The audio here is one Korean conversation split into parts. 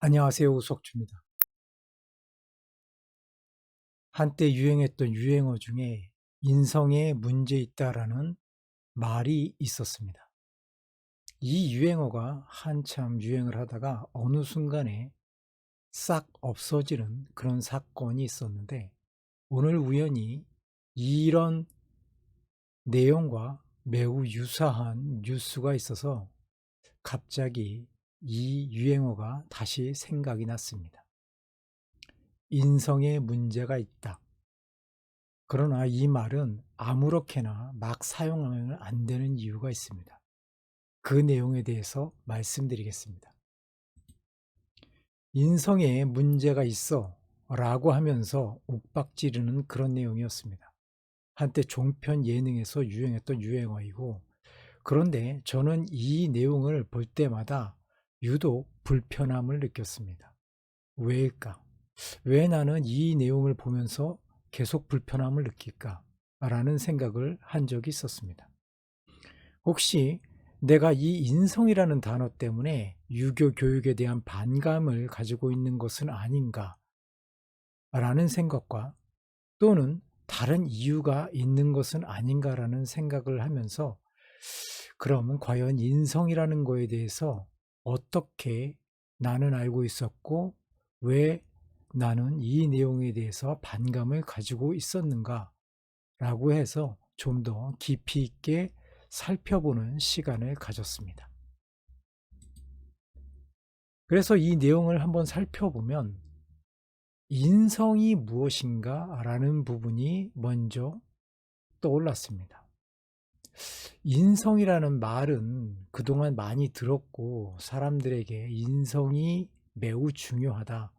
안녕하세요. 우석주입니다. 한때 유행했던 유행어 중에 인성에 문제 있다라는 말이 있었습니다. 이 유행어가 한참 유행을 하다가 어느 순간에 싹 없어지는 그런 사건이 있었는데, 오늘 우연히 이런 내용과 매우 유사한 뉴스가 있어서 갑자기 이 유행어가 다시 생각이 났습니다. 인성에 문제가 있다. 그러나 이 말은 아무렇게나 막 사용하면 안 되는 이유가 있습니다. 그 내용에 대해서 말씀드리겠습니다. 인성에 문제가 있어 라고 하면서 옥박지르는 그런 내용이었습니다. 한때 종편 예능에서 유행했던 유행어이고, 그런데 저는 이 내용을 볼 때마다 유독 불편함을 느꼈습니다. 왜일까? 왜 나는 이 내용을 보면서 계속 불편함을 느낄까? 라는 생각을 한 적이 있었습니다. 혹시 내가 이 인성이라는 단어 때문에 유교 교육에 대한 반감을 가지고 있는 것은 아닌가? 라는 생각과, 또는 다른 이유가 있는 것은 아닌가라는 생각을 하면서, 그러면 과연 인성이라는 거에 대해서 어떻게 나는 알고 있었고, 왜 나는 이 내용에 대해서 반감을 가지고 있었는가 라고 해서 좀 더 깊이 있게 살펴보는 시간을 가졌습니다. 그래서 이 내용을 한번 살펴보면 인성이 무엇인가 라는 부분이 먼저 떠올랐습니다. 인성이라는 말은 그동안 많이 들었고, 사람들에게 인성이 매우 중요하다,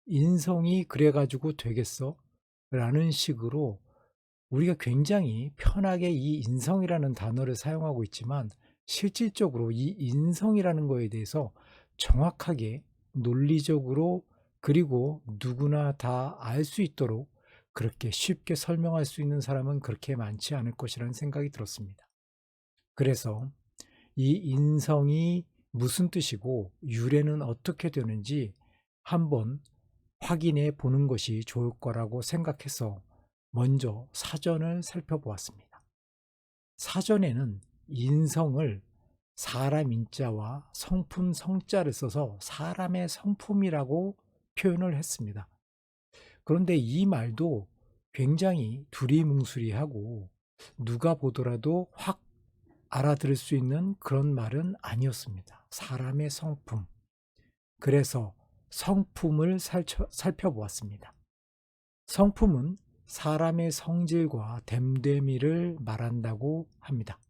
인성이 그래가지고 되겠어? 라는 식으로 우리가 굉장히 편하게 이 인성이라는 단어를 사용하고 있지만, 실질적으로 이 인성이라는 거에 대해서 정확하게 논리적으로, 그리고 누구나 다 알 수 있도록 그렇게 쉽게 설명할 수 있는 사람은 그렇게 많지 않을 것이라는 생각이 들었습니다. 그래서 이 인성이 무슨 뜻이고 유래는 어떻게 되는지 한번 확인해 보는 것이 좋을 거라고 생각해서 먼저 사전을 살펴보았습니다. 사전에는 인성을 사람 인자와 성품 성자를 써서 사람의 성품이라고 표현을 했습니다. 그런데 이 말도 굉장히 두리뭉술하고 누가 보더라도 확 알아들을 수 있는 그런 말은 아니었습니다. 사람의 성품. 그래서 성품을 살펴보았습니다. 성품은 사람의 성질과 됨됨이를 말한다고 합니다.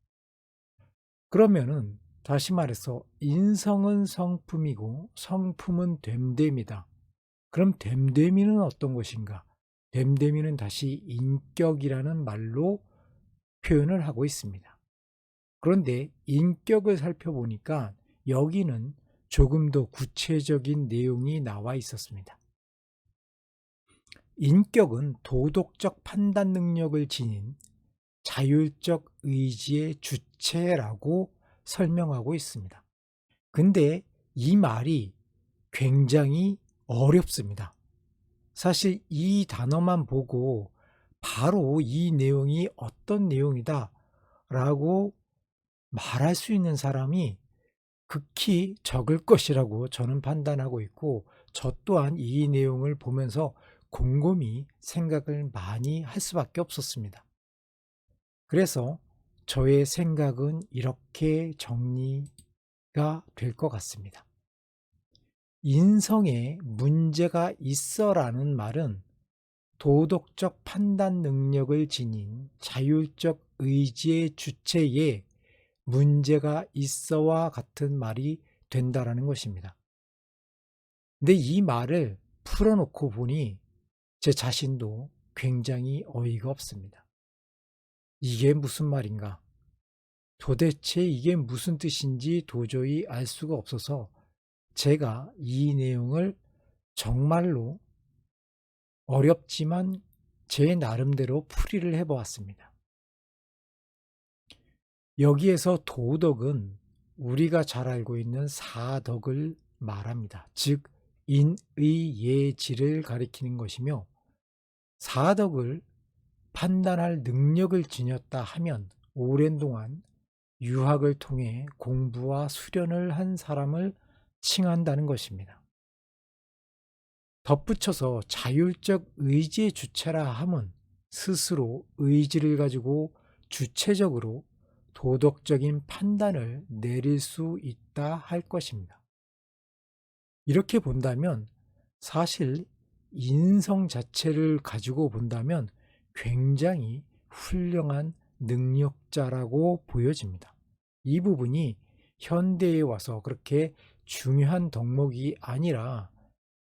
그러면은 다시 말해서 인성은 성품이고 성품은 됨됨이다. 그럼 됨됨이는 어떤 것인가? 됨됨이는 다시 인격이라는 말로 표현을 하고 있습니다. 그런데 인격을 살펴보니까 여기는 조금 더 구체적인 내용이 나와 있었습니다. 인격은 도덕적 판단 능력을 지닌 자율적 의지의 주체라고 설명하고 있습니다. 근데 이 말이 굉장히 어렵습니다. 사실 이 단어만 보고 바로 이 내용이 어떤 내용이다 라고 말할 수 있는 사람이 극히 적을 것이라고 저는 판단하고 있고, 저 또한 이 내용을 보면서 곰곰이 생각을 많이 할 수밖에 없었습니다. 그래서 저의 생각은 이렇게 정리가 될 것 같습니다. 인성에 문제가 있어라는 말은 도덕적 판단 능력을 지닌 자율적 의지의 주체에 문제가 있어와 같은 말이 된다라는 것입니다. 근데 이 말을 풀어놓고 보니 제 자신도 굉장히 어이가 없습니다. 이게 무슨 말인가? 도대체 이게 무슨 뜻인지 도저히 알 수가 없어서 제가 이 내용을 정말로 어렵지만 제 나름대로 풀이를 해보았습니다. 여기에서 도덕은 우리가 잘 알고 있는 사덕을 말합니다. 즉 인의 예지를 가리키는 것이며, 사덕을 판단할 능력을 지녔다 하면 오랜 동안 유학을 통해 공부와 수련을 한 사람을 칭한다는 것입니다. 덧붙여서 자율적 의지의 주체라 함은 스스로 의지를 가지고 주체적으로 도덕적인 판단을 내릴 수 있다 할 것입니다. 이렇게 본다면 사실 인성 자체를 가지고 본다면 굉장히 훌륭한 능력자라고 보여집니다. 이 부분이 현대에 와서 그렇게 중요한 덕목이 아니라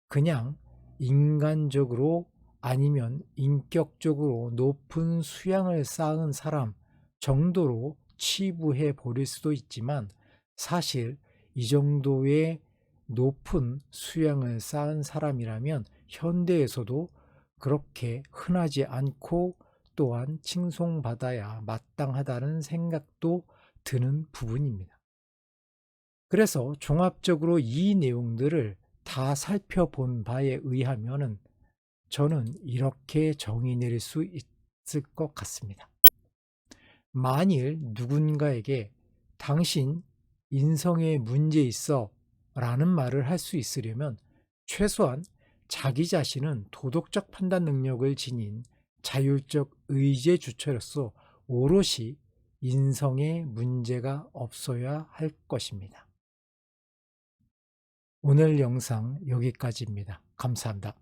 그냥 인간적으로 아니면 인격적으로 높은 수양을 쌓은 사람 정도로 치부해 버릴 수도 있지만, 사실 이 정도의 높은 수양을 쌓은 사람이라면 현대에서도 그렇게 흔하지 않고 또한 칭송받아야 마땅하다는 생각도 드는 부분입니다. 그래서 종합적으로 이 내용들을 다 살펴본 바에 의하면은 저는 이렇게 정의 내릴 수 있을 것 같습니다. 만일 누군가에게 당신 인성에 문제 있어 라는 말을 할 수 있으려면 최소한 자기 자신은 도덕적 판단 능력을 지닌 자율적 의지의 주체로서 오롯이 인성에 문제가 없어야 할 것입니다. 오늘 영상 여기까지입니다. 감사합니다.